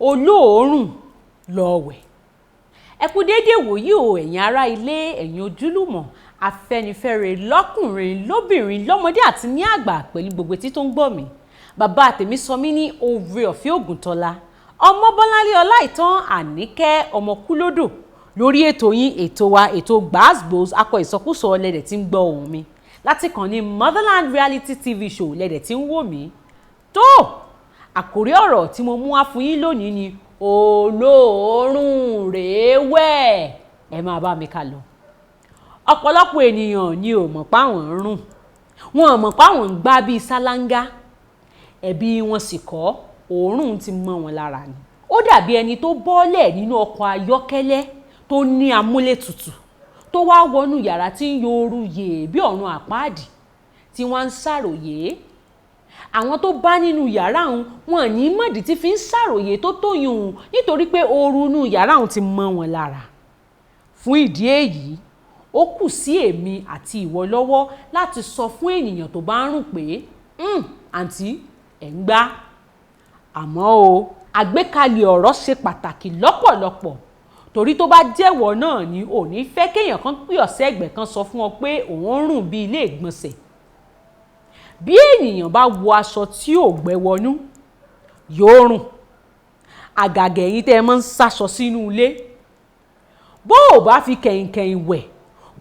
olóòórùn lọ wẹ̀. Ẹ kú déédéé wòyí o ẹ̀yin ará ilé, ẹ̀yin ojúlùmọ̀, afẹ́nifẹ́re lọ́kùnrin, lóbìnrin, lọ́mọdé àti ní àgbà pẹ̀lú gbogbo etí tó ń gbọ́ mi. Bàbá tèmi sọ mí ní Oreofe Ògùntọ́lá, ọmọ Bọ́láńlé Ọláìtàn Àníkẹ́ ọmọ Kúlódò. Lórí ètò yín, ètò wa, ètò GbasGbos, akọ ìsọkúsọ lẹ́dẹ̀ tí ń gbọ́ ohùn mi. Láti kàn ní Motherland Reality TV show lẹ́dẹ̀ tí ń wò mí. Tó àkòrí ọ̀rọ̀ tí mo mú wá fún yín lónìí ni olóòórùn rèéwẹ̀. Ẹ máa bá mi ká lọ. Ọ̀pọ̀lọpọ̀ ènìyàn ni ò mọ̀ páwọn ń rùn. Wọn ò mọ̀ páwọn ń gbá bíi sálángá. Ẹ̀bi wọn sì kọ́, òórùn ti mọ́ wọn lára ni. Ó dàbí ẹni tó bọ́lẹ̀ nínú ọkọ̀ ayọ́kẹ́lẹ́ tó ní amúlétutù tó wá wọnú yàrá tí ń yooru yè bí ọ̀run àpáàdì tí wọ́n ń ṣàròyé. Àwọn tó bá nínú yàrá òun wọn ní mọ̀dí tí fi ń ṣàròyé tó tóyún òun nítorí pé ooru inú yàrá òun ti mọ́ wọn lára. Fún ìdí èyí, ó kù sí èmi àti ìwọ lọ́wọ́ láti sọ fún ènìyàn tó bá ń rùn pé àǹtí ẹ̀ ń gbá. Àmọ́ o, àgbékalẹ̀ ọ̀rọ̀ ṣe pàtàkì lọ́pọ̀lọpọ̀ torí tó bá jẹ́wọ́ náà ni ò ní fẹ́ kéèyàn kan pè ọ́ sẹ́gbẹ̀ kan sọ fún ọ pé òun ń rùn bí ilé ìgbọ̀nsẹ̀. Bí ènìyàn bá wọ aṣọ tí ò gbẹ wọnú yóò rùn. Àgàgà ẹ̀yin tẹ́ ẹ máa ń sáṣọ sínú ilé. Bó o bá fi kẹ̀ǹkẹ̀ǹ wẹ̀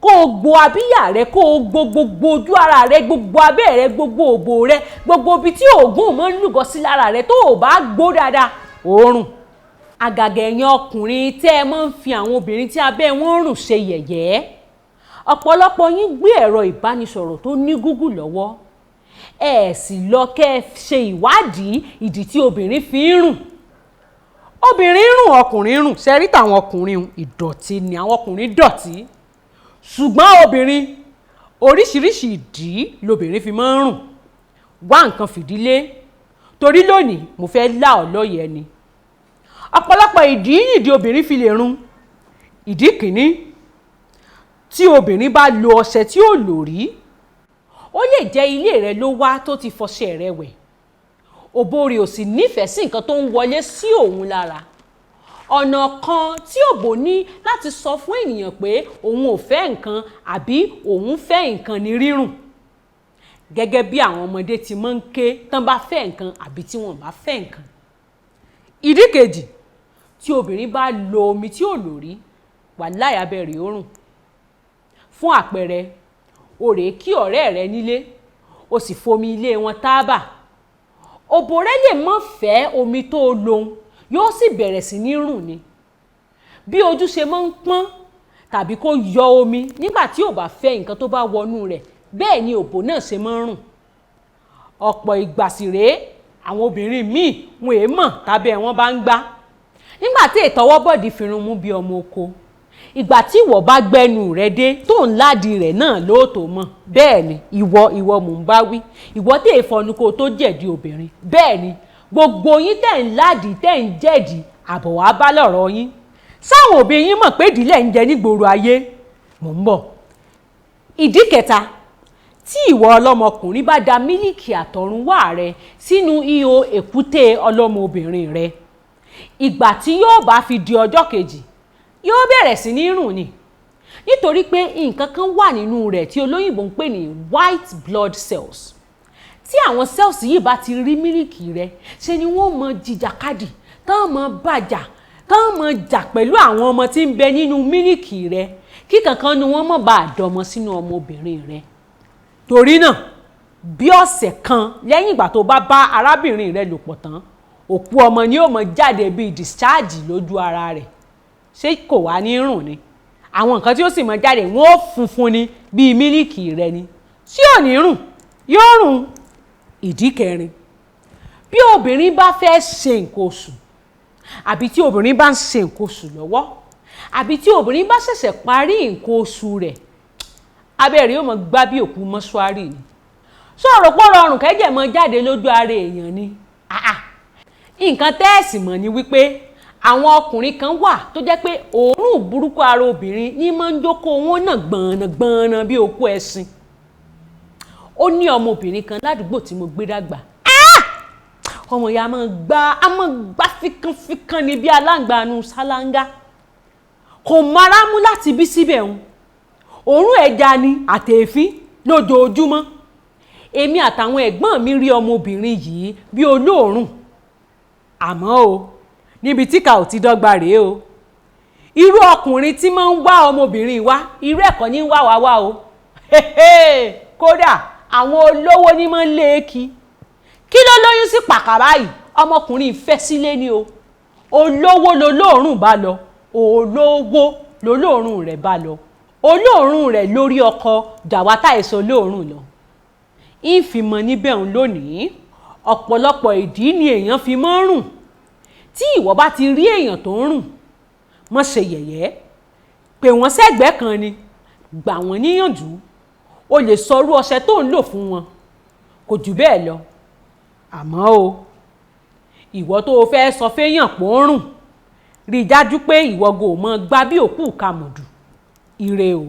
kó o gbo abíyà rẹ, kó o gbo gbogbo ojú ara rẹ, gbogbo abẹ́ rẹ, gbogbo òbò rẹ, gbogbo ibi tí òógùn máa ń lúgọ sí lára rẹ, tó o bá gbó dáadáa ó rùn. Àgàgà ẹ̀yin ọkùnrin tẹ́ ẹ máa ń fi àwọn obìnrin tí abẹ́ wọn rùn ṣe yẹ̀yẹ́. Ọ̀pọ̀lọpọ̀ yín gbé ẹ̀rọ ìbánisọ̀rọ̀ tó ní Google lọ́wọ́. Ẹ sì lọ kẹ́ ẹ ṣe ìwádìí ìdí tí obìnrin fi ń rùn. Obìnrin rùn, ọkùnrin rùn. Ṣé rí tàwọn ọkùnrin ìdọ̀tí ni, àwọn ọkùnrin dọ̀tí. Ṣùgbọ́n obìnrin, oríṣiríṣi ìdí lobìnrin fi máa ń rùn. Wá nǹkan fìdílé torí lónìí mo fẹ́ là ọ́ lóye ni. Ọ̀pọ̀lọpọ̀ ìdí nìdí obìnrin fi lè rùn. Ìdí kìíní, tí obìnrin bá lo ọṣẹ tí ò lò rí. Ó lè jẹ́ ilé rẹ ló wá tó ti fọṣẹ rẹ wẹ̀. Òbò rẹ̀ ò sì nífẹ̀ẹ́ sí nǹkan tó ń wọlé sí òun lára. Ọ̀nà kan tí òbò ní láti sọ fún ènìyàn pé òun ò fẹ́ nǹkan àbí òun fẹ́ nǹkan ni rírùn. Gẹ́gẹ́ bí àwọn ọmọdé ti máa ń ké tán bá fẹ́ nǹkan àbí tí wọ́n bá fẹ́ nǹkan. Ìdí kejì, tí obìnrin bá lo omi tí ò lò rí, wàláhì abẹ́ rẹ̀ ó rùn. Fún àpẹẹrẹ, o rèé kí ọ̀rẹ́ rẹ nílé, o sì fomi ilé wọn tábà. Òbò rẹ lè má fẹ́ omi tó o lòun, yóò sì bẹ̀rẹ̀ sí ní rùn ni. Bí ojú ṣe máa ń pọ́n tàbí kó yọ omi nígbà tí ò bá fẹ́ nǹkan tó bá wọnú rẹ̀, bẹ́ẹ̀ ni òbò náà ṣe máa ń rùn. Ọ̀pọ̀ ìgbà sì rèé, àwọn obìnrin míì wọn èé mọ̀ tábẹ́ wọn bá ń gbá. Nígbà tí ìtọwọ́bọ̀dì fi run mú bí ọmọ oko, ìgbà tí ìwọ bá gbẹnu rẹ dé tó ń ládìí rẹ̀ náà lóòótọ́ mọ̀. Bẹ́ẹ̀ ni ìwọ mò ń bá wí. Ìwọ tẹ́ ìfọnu kó tó jẹ̀dí obìnrin. Bẹ́ẹ̀ ni gbogbo yín tẹ́ ń ládìí tẹ́ ń jẹ̀dí àbọ̀ wá bá lọ́rọ̀ yín. Sáwọn òbí yín mọ̀ pé ìdílé ń jẹ nígboro ayé. Mò ń bọ̀. Ìdí kẹta, tí ìwọ ọlọ́mọkùnrin bá da mílìkì àtọ̀runwá rẹ sínú ihò èkúté ọlọ́mọbìnrin rẹ, ìgbà tí yóò bá fi di ọjọ́ kejì yóò bẹ̀rẹ̀ sí ní rùn ni. Nítorí pé nǹkan kan wà nínú rẹ̀ tí olóyìnbó ń pè ní white blood cells. Tí àwọn cells yìí bá ti rí mílìkì rẹ, ṣe ni wọ́n mọ jìjàkadì, tán mọ bàjà, tán mọ jà pẹ̀lú àwọn ọmọ tí ń bẹ nínú mílìkì rẹ kí kankan ni wọ́n mọ̀ bá àdọ́mọ sínú ọmọbìnrin rẹ. Torí náà, bí ọ̀sẹ̀ kan lẹ́yìn ìgbà tó bá bá arábìnrin rẹ lò pọ̀ tán, òkú ọmọ ni ó mọ jáde bíi discharge lójú ara rẹ̀. Ṣé kò wá ní rùn ni? Àwọn nǹkan tí ó sì mọ jáde wọ́n ó funfun ni bíi mílìkì rẹ ni. Tí ò ní rùn, yóò rùn. Ìdí kẹrin, bí obìnrin bá fẹ́ ṣe nǹkan oṣù, àbí tí obìnrin bá ń ṣe nǹkan oṣù lọ́wọ́, àbí tí obìnrin bá ṣẹ̀ṣẹ̀ parí nǹkan oṣù rẹ̀, abẹ́ rẹ̀ yóò mọ gbá bí òkú mọ́ṣúárì ni. Sọ̀rọ̀ pọ̀ rọrùn kẹ́jẹ̀ mọ jáde lójú ara èèyàn ni. Nǹkan tẹ́ẹ̀sì mọ̀ ni wípé àwọn ọkùnrin kan wà tó jẹ́ pé òórùn burúkú ara obìnrin ní máa ń jókòó wọn náà gbọ̀nàgbọ̀nà bí okó ẹṣin. Ó ní ọmọbìnrin kan ládùúgbò tí mo gbé dàgbà. ọmọ ìyá a máa gbá fíkanfíkan ní bí aláǹgbàánu ṣáláńgá kò mara mú láti bí síbẹ̀ ń òórùn ẹja ni àtẹ̀fín lójoojúmọ́ èmi àtàwọn ẹ̀gbọ́n mi rí ọmọbìnrin yìí bí olóòórùn àmọ́ o níbi tí kà ò ti dọ́gba rèé o irú ọkùnrin tí máa ń wá ọmọbìnrin wá irú ẹ̀kọ́ ní wá wá o kódà àwọn olówó ní máa ń lé e kí ló lóyún sí pàkàrà yìí ọmọkùnrin ìfẹ́ sílé ni o olówó lolóòórùn bá lọ olówó lolóòórùn rẹ̀ bá lọ olóòórùn rẹ̀ lórí ọkọ jàwátà èso olóòórùn lọ ìfìmọ̀ níbẹ̀ ń lónìí ọ̀pọ̀lọpọ̀ ìdí ni èèyàn fi máa ń rùn tí ìwọ bá ti rí èèyàn tó ń rùn má ṣe yẹ̀yẹ́ pè wọ́n sẹ́gbẹ̀ẹ́ kan ni gbà wọ́n níyànjú o lè sọrú ọṣẹ tó ń lò fún wọn kò jù bẹ́ẹ̀ lọ àmọ́ o ìwọ tó o fẹ́ sọ fẹ́yàn pò ń rùn rí i dájú pé ìwọ gò mọ gbá bí òkú kàmùdù ire o.